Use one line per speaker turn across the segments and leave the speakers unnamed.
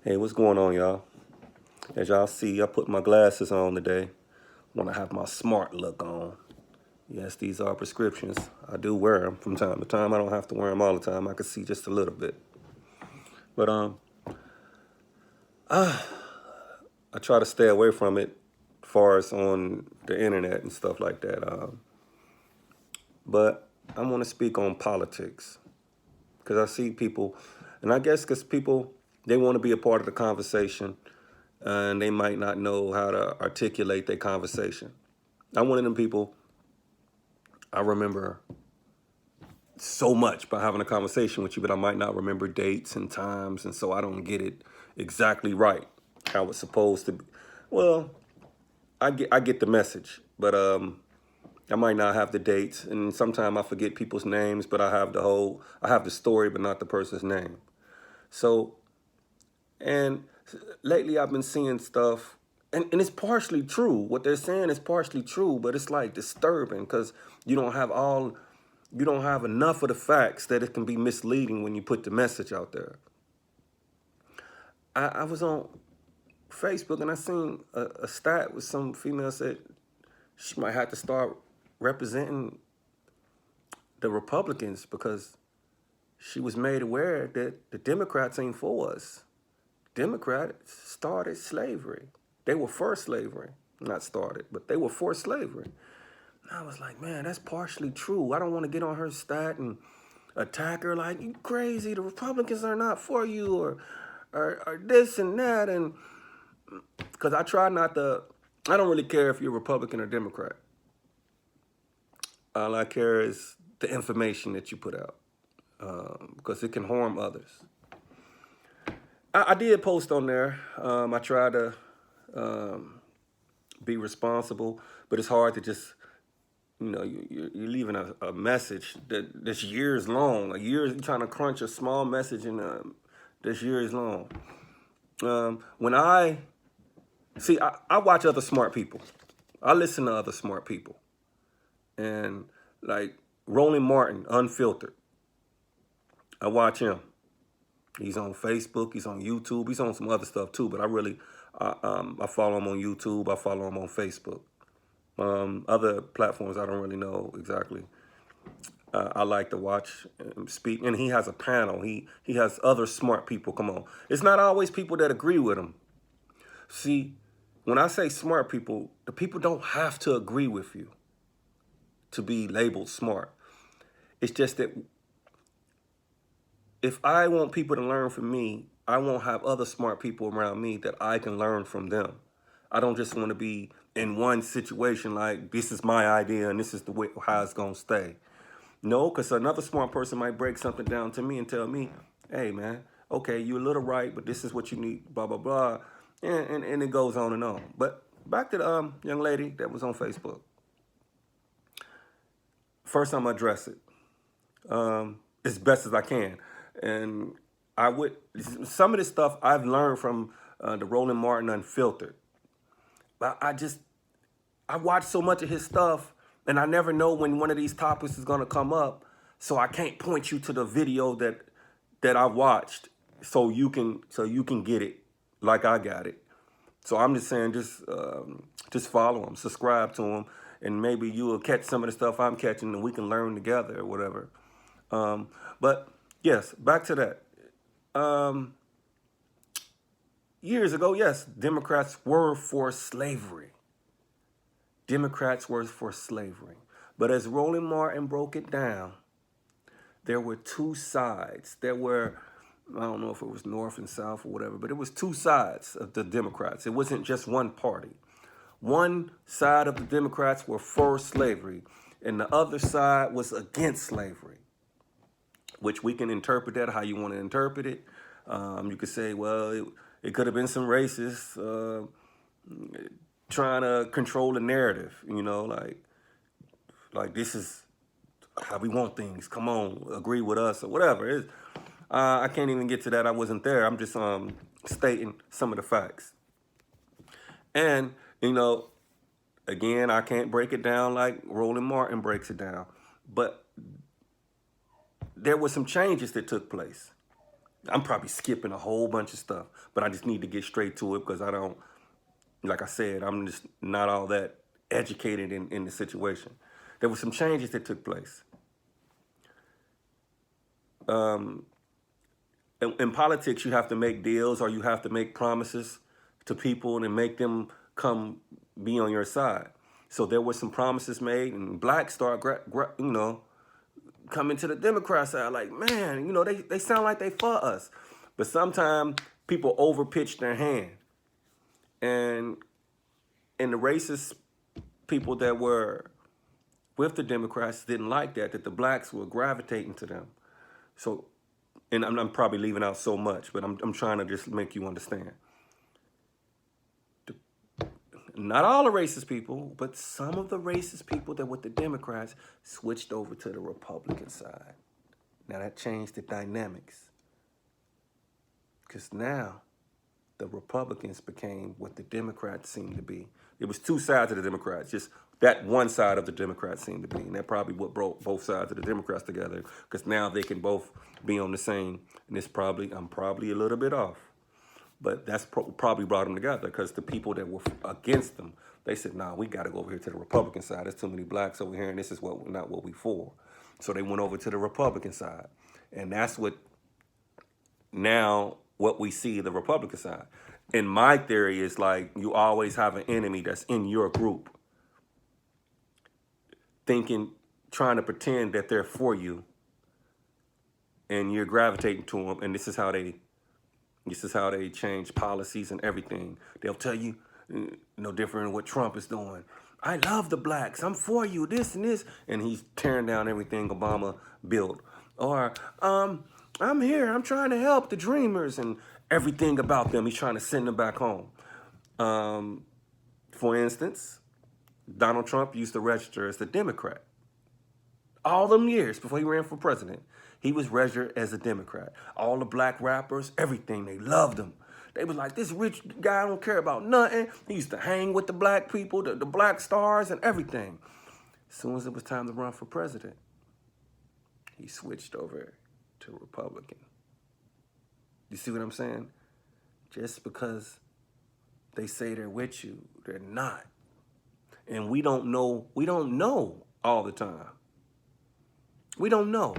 Hey, what's going on, y'all? As y'all see, I put my glasses on today. Want to have my smart look on. Yes, these are prescriptions. I do wear them from time to time. I don't have to wear them all the time. I can see just a little bit. But I try to stay away from it, as far as on the internet and stuff like that. But I want to speak on politics because I see people, and I guess because people they want to be a part of the conversation, and they might not know how to articulate their conversation. I'm one of them people. I remember so much by having a conversation with you, but I might not remember dates and times, and so I don't get it exactly right how it's supposed to be. Well, I get the message, but I might not have the dates, and sometimes I forget people's names, but I have the story, but not the person's name. So, and lately I've been seeing stuff, and it's partially true. What they're saying is partially true, but it's like disturbing because you don't have all, you don't have enough of the facts that it can be misleading when you put the message out there. I was on Facebook and I seen a stat with some female said she might have to start representing the Republicans because she was made aware that the Democrats ain't for us. Democrats started slavery. They were for slavery. Not started, but they were for slavery. And I was like, man, that's partially true. I don't want to get on her stat and attack her like, you crazy, the Republicans are not for you, or this and that. And because I try not to, I don't really care if you're Republican or Democrat. All I care is the information that you put out because it can harm others. I did post on there. I try to be responsible, but it's hard to just, you're leaving a message that's years long. A year, you're trying to crunch a small message in that's years long. When I see, I watch other smart people. I listen to other smart people, and like Roland Martin, Unfiltered. I watch him. He's on Facebook. He's on YouTube. He's on some other stuff too. But I follow him on YouTube. I follow him on Facebook. Other platforms I don't really know exactly. I like to watch him speak, and he has a panel. He has other smart people. Come on, it's not always people that agree with him. See, when I say smart people, the people don't have to agree with you to be labeled smart. It's just that if I want people to learn from me, I won't have other smart people around me that I can learn from them. I don't just want to be in one situation like this is my idea and this is the way how it's gonna stay. No, because another smart person might break something down to me and tell me, hey man, okay, you're a little right, but this is what you need, blah, blah, blah. And it goes on and on. But back to the young lady that was on Facebook. First, I'm gonna address it as best as I can. And I would, some of this stuff I've learned from the Roland Martin Unfiltered. But I watch so much of his stuff, and I never know when one of these topics is gonna come up. So I can't point you to the video that I watched, so you can get it like I got it. So I'm just saying, just follow him, subscribe to him, and maybe you will catch some of the stuff I'm catching, and we can learn together or whatever. But yes, back to that. Um, Years ago, yes, Democrats were for slavery. Democrats were for slavery. But as Roland Martin broke it down, there were two sides. There were, I don't know if it was North and South or whatever, but it was two sides of the Democrats. It wasn't just one party. One side of the Democrats were for slavery, and the other side was against slavery, which we can interpret that how you want to interpret it. You could say, well, it could have been some racists trying to control the narrative, like this is how we want things. Come on, agree with us or whatever. I can't even get to that. I wasn't there. I'm just stating some of the facts. And, again, I can't break it down like Roland Martin breaks it down. But there were some changes that took place. I'm probably skipping a whole bunch of stuff, but I just need to get straight to it because I don't, like I said, I'm just not all that educated in the situation. There were some changes that took place. In politics, you have to make deals or you have to make promises to people and make them come be on your side. So there were some promises made, and blacks start, coming to the Democrat side. Like, man, they sound like they for us, but sometimes people overpitch their hand, and the racist people that were with the Democrats didn't like that the blacks were gravitating to them. So, and I'm probably leaving out so much, but I'm trying to just make you understand. Not all the racist people, but some of the racist people that were with the Democrats switched over to the Republican side. Now that changed the dynamics. Because now the Republicans became what the Democrats seemed to be. It was two sides of the Democrats, just that one side of the Democrats seemed to be. And that probably what brought both sides of the Democrats together, because now they can both be on the same, and I'm probably a little bit off. But that's probably brought them together, because the people that were against them, they said, nah, we got to go over here to the Republican side. There's too many blacks over here, and this is not what we for. So they went over to the Republican side. And that's what we see, the Republican side. And my theory is, like, you always have an enemy that's in your group, trying to pretend that they're for you, and you're gravitating to them, and this is how they change policies and everything. They'll tell you, no different than what Trump is doing. I love the blacks. I'm for you, this and this. And he's tearing down everything Obama built. Or, I'm here. I'm trying to help the dreamers, and everything about them. He's trying to send them back home. For instance, Donald Trump used to register as a Democrat. All them years before he ran for president, he was registered as a Democrat. All the black rappers, everything, they loved him. They was like, this rich guy don't care about nothing. He used to hang with the black people, the black stars and everything. As soon as it was time to run for president, he switched over to Republican. You see what I'm saying? Just because they say they're with you, they're not. And we don't know all the time. We don't know.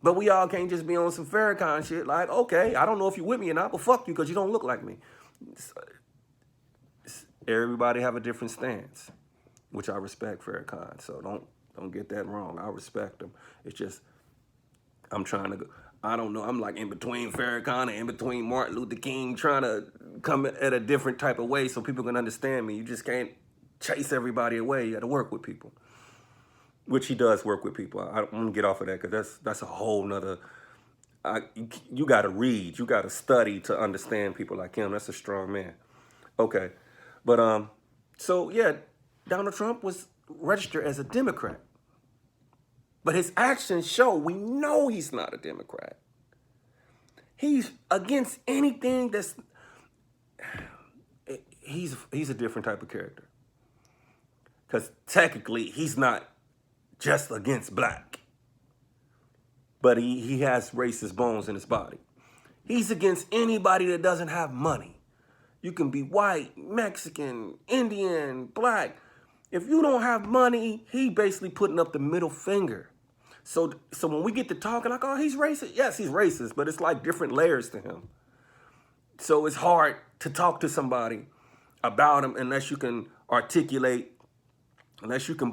But we all can't just be on some Farrakhan shit like, okay, I don't know if you're with me or not, but fuck you because you don't look like me. Everybody have a different stance, which I respect Farrakhan. So don't get that wrong. I respect him. It's just, I'm trying to go. I don't know. I'm like in between Farrakhan and in between Martin Luther King, trying to come at a different type of way so people can understand me. You just can't chase everybody away. You got to work with people. Which he does work with people. I'm gonna get off of that because that's a whole nother. You got to read, you got to study to understand people like him. That's a strong man. Okay, but so yeah, Donald Trump was registered as a Democrat, but his actions show we know he's not a Democrat. He's against anything that's. He's a different type of character because technically he's not just against black, but he has racist bones in his body. He's against anybody that doesn't have money. You can be white, Mexican, Indian, black. If you don't have money, he basically putting up the middle finger. So when we get to talking like, oh, he's racist. Yes, he's racist, but it's like different layers to him. So it's hard to talk to somebody about him unless you can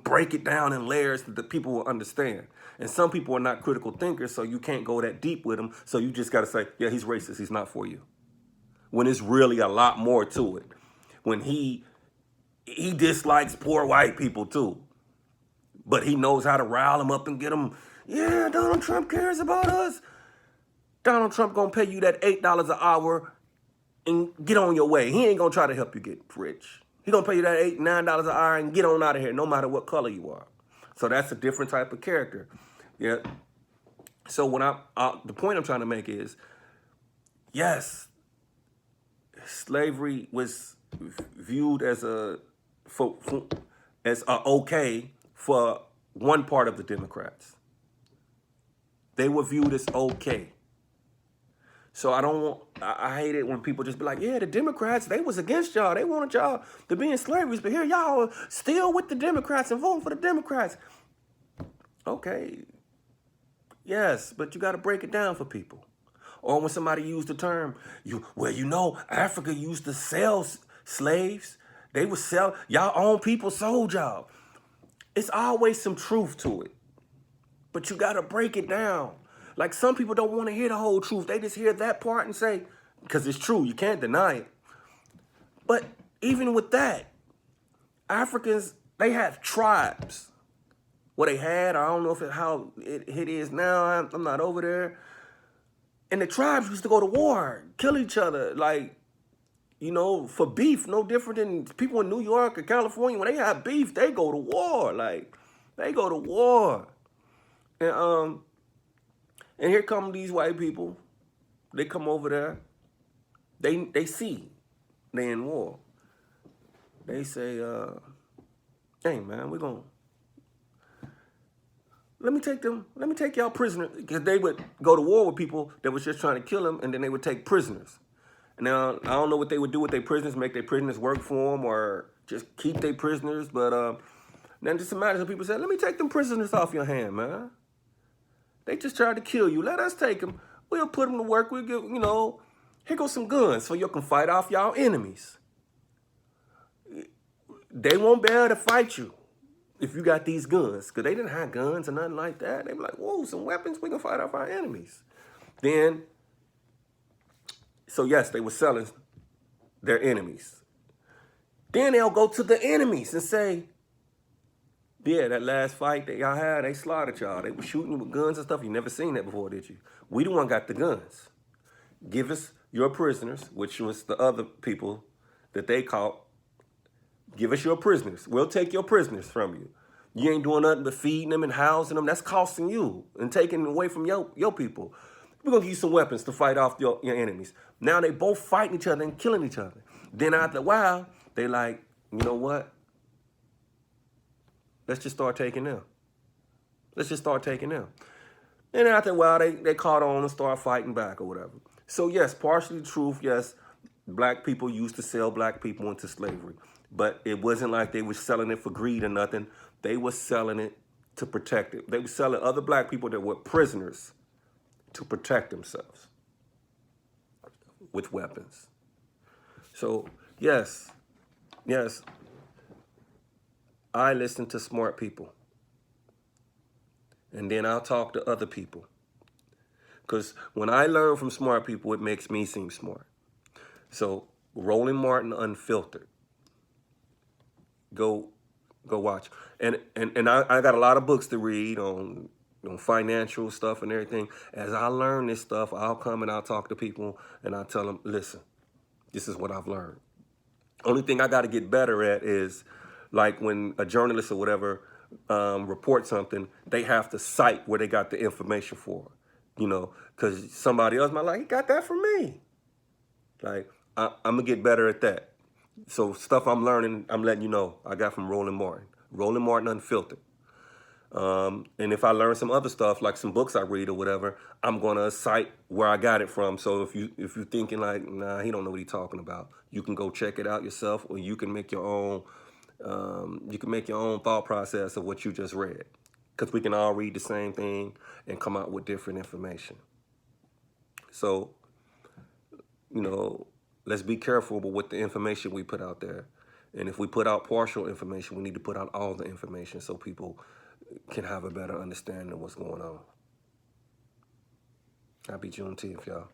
break it down in layers that the people will understand. And some people are not critical thinkers, so you can't go that deep with them. So you just got to say, yeah, he's racist. He's not for you. When it's really a lot more to it. When he dislikes poor white people too. But he knows how to rile them up and get them, yeah, Donald Trump cares about us. Donald Trump going to pay you that $8 an hour and get on your way. He ain't going to try to help you get rich. He's going to pay you that $8, $9 an hour and get on out of here, no matter what color you are. So that's a different type of character. Yeah. So when the point I'm trying to make is, yes, slavery was viewed as okay for one part of the Democrats. They were viewed as okay. So I don't want, I hate it when people just be like, yeah, the Democrats, they was against y'all. They wanted y'all to be in slavery, but here y'all are still with the Democrats and voting for the Democrats. Okay, yes, but you got to break it down for people. Or when somebody used the term, Africa used to sell slaves. They would sell, y'all own people sold y'all. It's always some truth to it. But you got to break it down. Like some people don't want to hear the whole truth. They just hear that part and say, because it's true, you can't deny it. But even with that, Africans, they have tribes. What they had, I don't know how it is now. I'm not over there. And the tribes used to go to war, kill each other, like, for beef, no different than people in New York or California. When they have beef, they go to war. Like, they go to war. And here come these white people. They come over there. They see they in war. They say, hey man, we're gonna let me take y'all prisoners. Because they would go to war with people that was just trying to kill them, and then they would take prisoners. And now I don't know what they would do with their prisoners, make their prisoners work for them or just keep their prisoners. But then just imagine people say, let me take them prisoners off your hand, man. They just tried to kill you. Let us take them. We'll put them to work. We'll give, here goes some guns so you can fight off y'all enemies. They won't be able to fight you if you got these guns, because they didn't have guns or nothing like that. They be like, whoa, some weapons, we can fight off our enemies. Then, so yes, they were selling their enemies. Then they'll go to the enemies and say, yeah, that last fight that y'all had, they slaughtered y'all. They were shooting you with guns and stuff. You never seen that before, did you? We the one got the guns. Give us your prisoners, which was the other people that they caught. Give us your prisoners. We'll take your prisoners from you. You ain't doing nothing but feeding them and housing them. That's costing you and taking away from your people. We're going to give you some weapons to fight off your enemies. Now they both fighting each other and killing each other. Then after a while, they like, you know what? Let's just start taking them. Let's just start taking them. And after a while, they caught on and start fighting back or whatever. So yes, partially truth, yes, black people used to sell black people into slavery. But it wasn't like they were selling it for greed or nothing. They were selling it to protect it. They were selling other black people that were prisoners to protect themselves with weapons. So yes, I listen to smart people. And then I'll talk to other people. Because when I learn from smart people, it makes me seem smart. So Roland Martin Unfiltered. Go watch. And I got a lot of books to read on financial stuff and everything. As I learn this stuff, I'll come and I'll talk to people and I'll tell them, listen, this is what I've learned. Only thing I got to get better at is, like when a journalist or whatever reports something, they have to cite where they got the information for, because somebody else might like, he got that from me. Like, I'm going to get better at that. So stuff I'm learning, I'm letting you know, I got from Roland Martin Unfiltered. And if I learn some other stuff, like some books I read or whatever, I'm going to cite where I got it from. So if you're thinking like, nah, he don't know what he's talking about, you can go check it out yourself, or you can make your own thought process of what you just read. Because we can all read the same thing and come out with different information. So, let's be careful with the information we put out there. And if we put out partial information, we need to put out all the information so people can have a better understanding of what's going on. Happy Juneteenth, y'all.